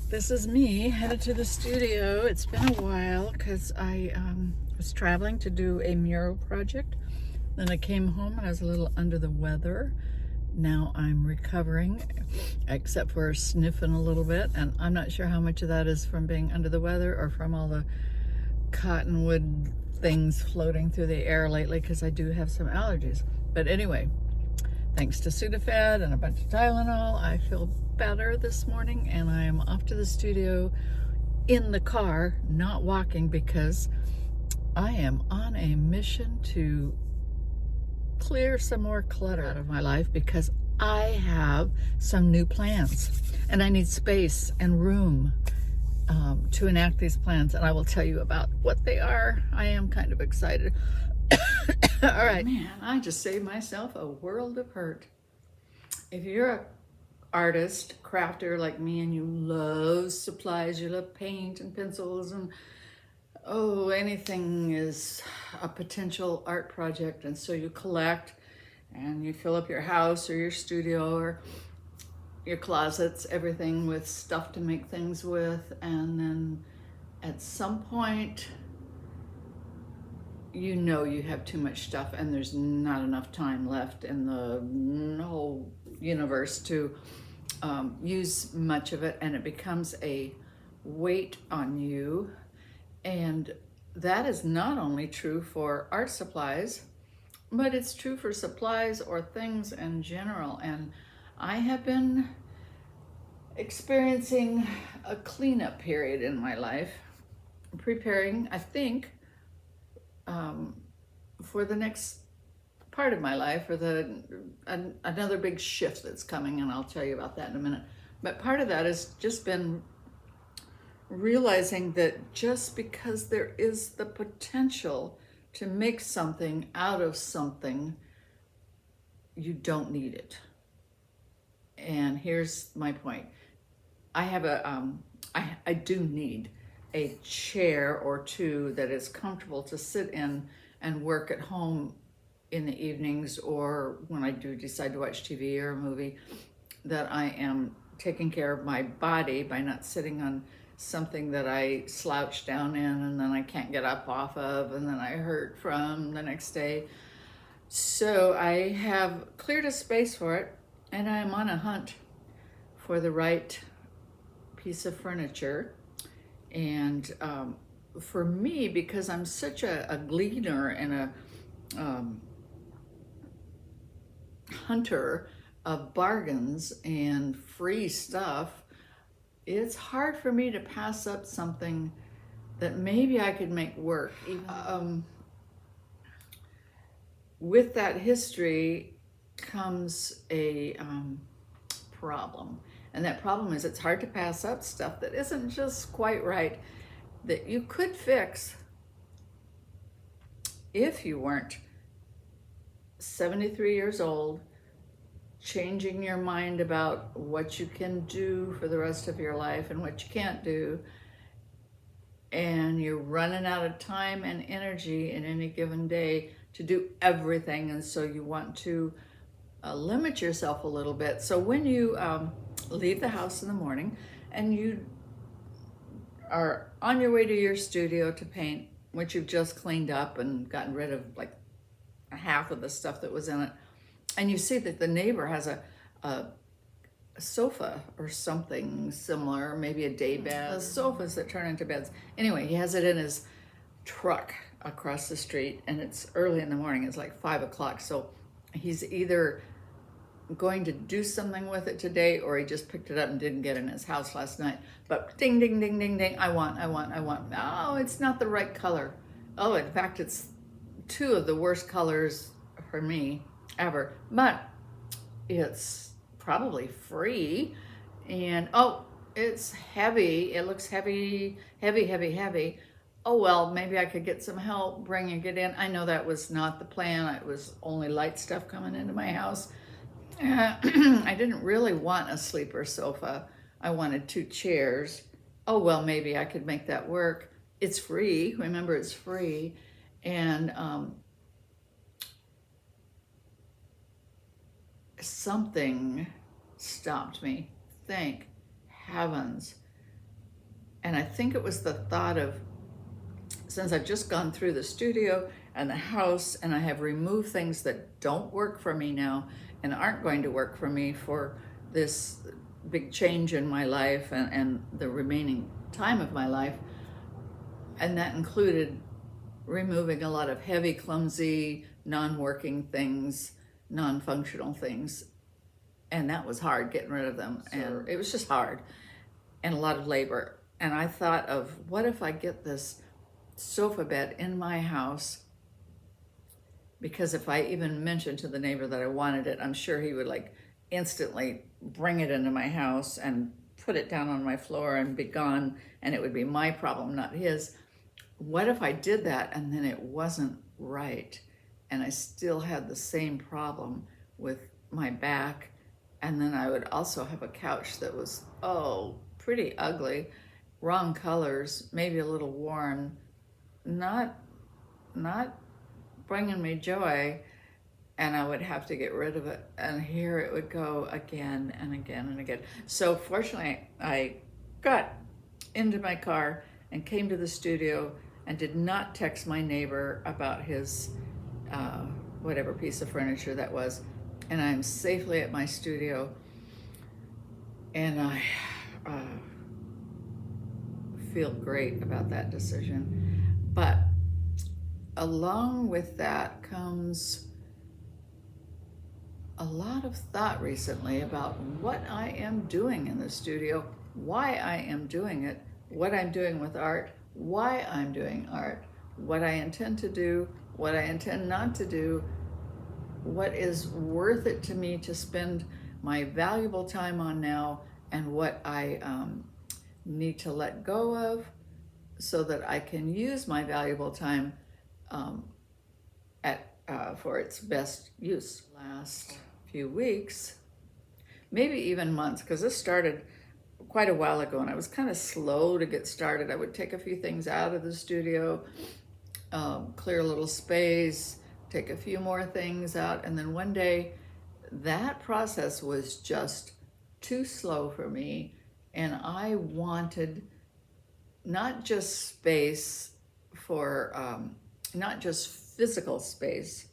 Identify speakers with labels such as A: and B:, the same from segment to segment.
A: This is me headed to the studio. It's been a while because I was traveling to do a mural project. Then I came home and I was a little under the weather. Now I'm recovering, except for sniffing a little bit. And I'm not sure how much of that is from being under the weather or from all the cottonwood things floating through the air lately, because I do have some allergies. But anyway, thanks to Sudafed and a bunch of Tylenol, I feel better this morning, and I am off to the studio in the car, not walking, because I am on a mission to clear some more clutter out of my life, because I have some new plans and I need space and room to enact these plans, and I will tell you about what they are. I am kind of excited. All right, man, I just saved myself a world of hurt. If you're a artist, crafter like me, and you love supplies, you love paint and pencils, and anything is a potential art project, and so you collect and you fill up your house or your studio or your closets, everything with stuff to make things with, and then at some point you know you have too much stuff and there's not enough time left in the whole universe to use much of it, and it becomes a weight on you. And that is not only true for art supplies, but it's true for supplies or things in general. And I have been experiencing a cleanup period in my life, preparing, I think, for the next part of my life, or another big shift that's coming, and I'll tell you about that in a minute. But part of that has just been realizing that just because there is the potential to make something out of something, you don't need it. And here's my point. I have I do need a chair or two that is comfortable to sit in and work at home in the evenings, or when I do decide to watch TV or a movie, that I am taking care of my body by not sitting on something that I slouch down in and then I can't get up off of, and then I hurt from the next day. So I have cleared a space for it, and I'm on a hunt for the right piece of furniture. And for me, because I'm such a gleaner and a hunter of bargains and free stuff, it's hard for me to pass up something that maybe I could make work. With that history comes a problem. And that problem is it's hard to pass up stuff that isn't just quite right, that you could fix if you weren't 73 years old, changing your mind about what you can do for the rest of your life and what you can't do, and you're running out of time and energy in any given day to do everything, and so you want to limit yourself a little bit. So when you leave the house in the morning and you are on your way to your studio to paint, which you've just cleaned up and gotten rid of like half of the stuff that was in it, and you see that the neighbor has a sofa or something similar, maybe a day bed, sofas that turn into beds. Anyway, he has it in his truck across the street, and it's early in the morning. It's like 5 o'clock. So he's either going to do something with it today, or he just picked it up and didn't get it in his house last night. But ding, ding, ding, ding, ding, I want. Oh, it's not the right color. Oh, in fact, it's two of the worst colors for me ever, but it's probably free. And it's heavy. It looks heavy. Oh, well, maybe I could get some help bringing it in. I know that was not the plan. It was only light stuff coming into my house. I didn't really want a sleeper sofa. I wanted 2 chairs. Oh, well, maybe I could make that work. It's free. Remember, it's free. And something stopped me. Thank heavens. And I think it was the thought of, since I've just gone through the studio and the house, and I have removed things that don't work for me now and aren't going to work for me for this big change in my life and the remaining time of my life. And that included removing a lot of heavy, clumsy, non-working things, non-functional things. And that was hard, getting rid of them. Sure. And it was just hard and a lot of labor. And I thought of, what if I get this sofa bed in my house? Because if I even mentioned to the neighbor that I wanted it, I'm sure he would like instantly bring it into my house and put it down on my floor and be gone, and it would be my problem, not his. What if I did that and then it wasn't right, and I still had the same problem with my back, and then I would also have a couch that was, pretty ugly, wrong colors, maybe a little worn, not bringing me joy, and I would have to get rid of it, and here it would go again and again and again. So fortunately, I got into my car and came to the studio and did not text my neighbor about his whatever piece of furniture that was, and I'm safely at my studio, and I feel great about that decision. But along with that comes a lot of thought recently about what I am doing in the studio, why I am doing it, what I'm doing with art, why I'm doing art, what I intend to do, what I intend not to do, what is worth it to me to spend my valuable time on now, and what I need to let go of so that I can use my valuable time for its best use. Last few weeks, maybe even months, because this started quite a while ago and I was kind of slow to get started. I would take a few things out of the studio, clear a little space, take a few more things out, and then one day that process was just too slow for me, and I wanted not just space for, not just physical space,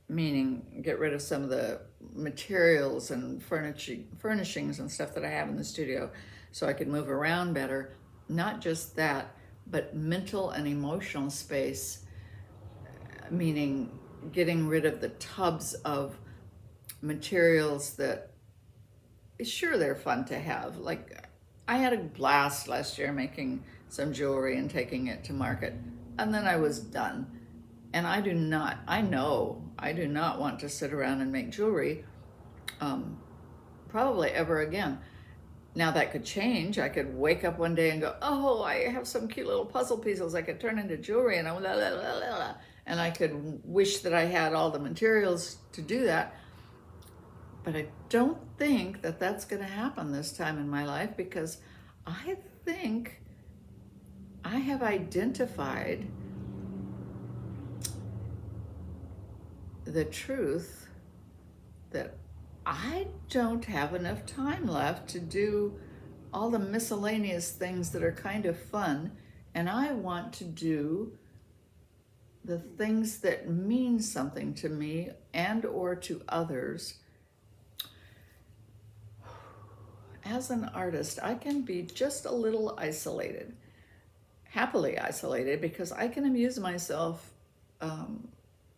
A: meaning get rid of some of the materials and furnishings and stuff that I have in the studio so I could move around better. Not just that, but mental and emotional space, meaning getting rid of the tubs of materials that, sure, they're fun to have. Like, I had a blast last year making some jewelry and taking it to market, and then I was done. And I do not want to sit around and make jewelry probably ever again. Now that could change. I could wake up one day and go, oh, I have some cute little puzzle pieces I could turn into jewelry, and and I could wish that I had all the materials to do that. But I don't think that that's going to happen this time in my life, because I think I have identified the truth that I don't have enough time left to do all the miscellaneous things that are kind of fun, and I want to do the things that mean something to me and or to others. As an artist, I can be just a little isolated, happily isolated, because I can amuse myself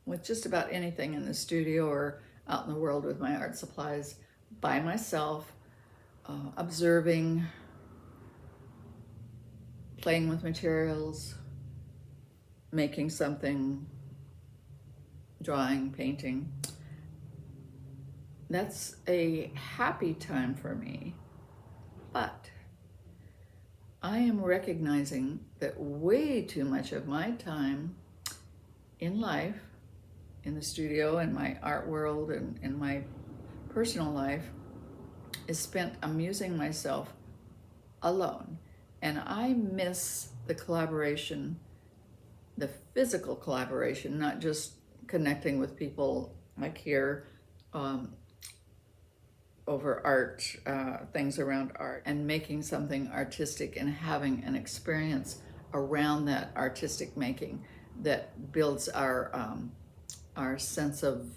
A: with just about anything in the studio or out in the world with my art supplies by myself, observing, playing with materials, making something, drawing, painting. That's a happy time for me. But I am recognizing that way too much of my time in life, in the studio, in my art world, and in my personal life, is spent amusing myself alone. And I miss the collaboration, the physical collaboration, not just connecting with people like here, over art, things around art, and making something artistic and having an experience around that artistic making that builds our sense of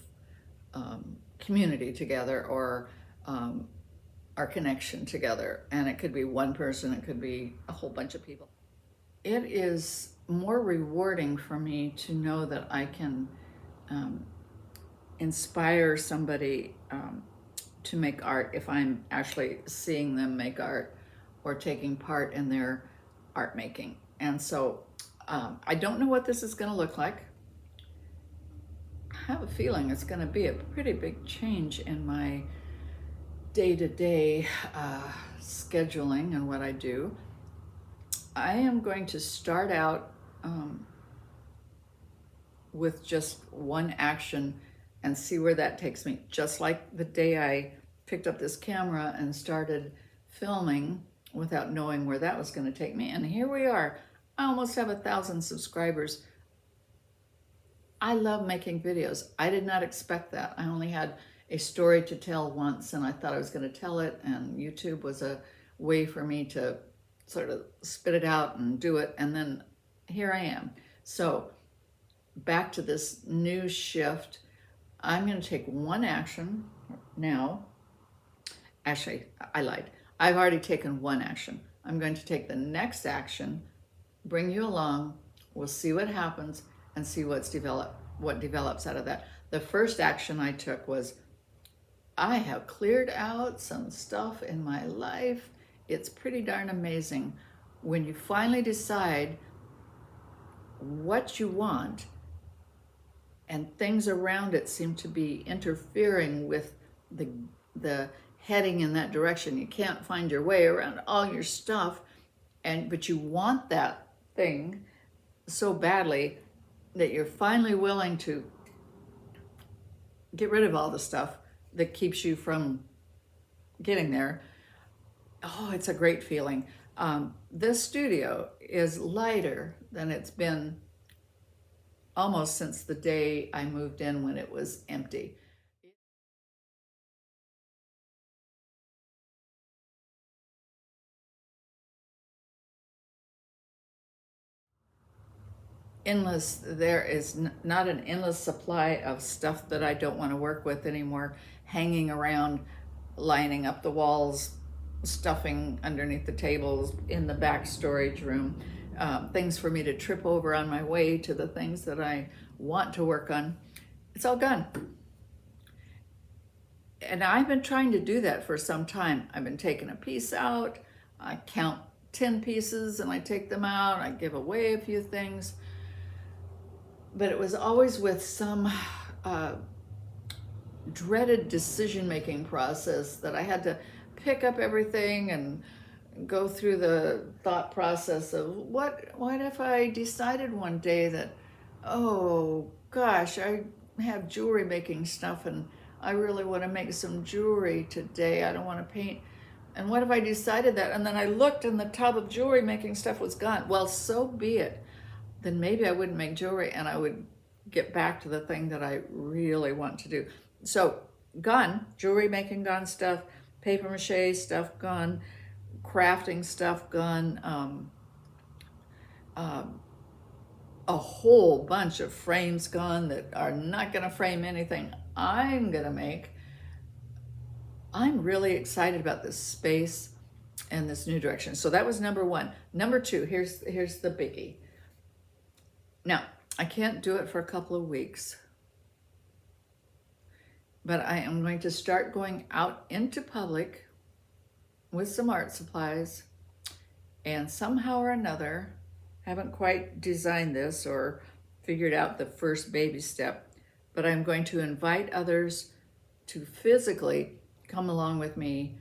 A: community together, or our connection together. And it could be one person, it could be a whole bunch of people. It is more rewarding for me to know that I can inspire somebody to make art if I'm actually seeing them make art or taking part in their art making. And so I don't know what this is going to look like. I have a feeling it's going to be a pretty big change in my day-to-day scheduling and what I do. I am going to start out with just one action and see where that takes me. Just like the day I picked up this camera and started filming without knowing where that was going to take me. And here we are. I almost have 1,000 subscribers. I love making videos. I did not expect that. I only had a story to tell once, and I thought I was going to tell it, and YouTube was a way for me to sort of spit it out and do it, and then here I am. So back to this new shift. I'm going to take one action now. Actually, I lied. I've already taken one action. I'm going to take the next action, bring you along. We'll see what happens and see what develops out of that. The first action I took was, I have cleared out some stuff in my life. It's pretty darn amazing when you finally decide what you want and things around it seem to be interfering with the heading in that direction. You can't find your way around all your stuff, but you want that thing so badly that you're finally willing to get rid of all the stuff that keeps you from getting there. Oh, it's a great feeling. This studio is lighter than it's been almost since the day I moved in, when it was empty. Endless, there is not an endless supply of stuff that I don't want to work with anymore, hanging around, lining up the walls, stuffing underneath the tables, in the back storage room, things for me to trip over on my way to the things that I want to work on. It's all gone. And I've been trying to do that for some time. I've been taking a piece out, I count 10 pieces and I take them out, I give away a few things. But it was always with some dreaded decision-making process that I had to pick up everything and go through the thought process of what if I decided one day that, oh gosh, I have jewelry making stuff and I really want to make some jewelry today. I don't want to paint. And what if I decided that? And then I looked and the tub of jewelry making stuff was gone. Well, so be it. Then maybe I wouldn't make jewelry and I would get back to the thing that I really want to do. So gone, jewelry making gone, stuff, paper mache stuff gone, crafting stuff gone, a whole bunch of frames gone that are not going to frame anything I'm going to make. I'm really excited about this space and this new direction. So that was number one. Number two, here's the biggie. Now, I can't do it for a couple of weeks, but I am going to start going out into public with some art supplies, and somehow or another, haven't quite designed this or figured out the first baby step, but I'm going to invite others to physically come along with me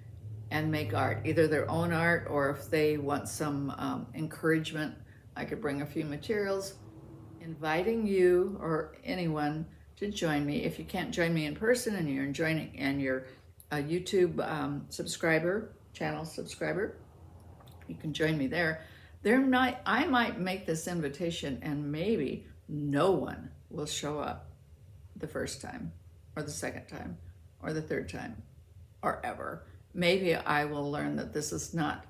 A: and make art, either their own art, or if they want some encouragement, I could bring a few materials. Inviting you or anyone to join me. If you can't join me in person and you're a YouTube channel subscriber, you can join me there. I might make this invitation and maybe no one will show up the first time or the second time or the third time or ever. Maybe I will learn that this is not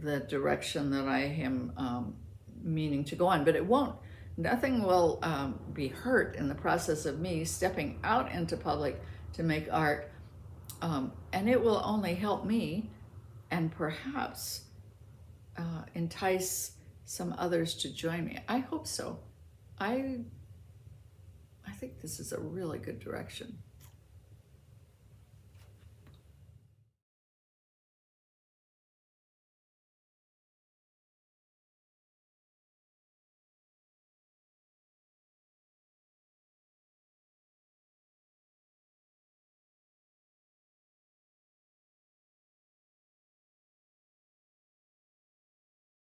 A: the direction that I am meaning to go on, but it won't. Nothing will be hurt in the process of me stepping out into public to make art, and it will only help me and perhaps entice some others to join me. I hope so. I think this is a really good direction.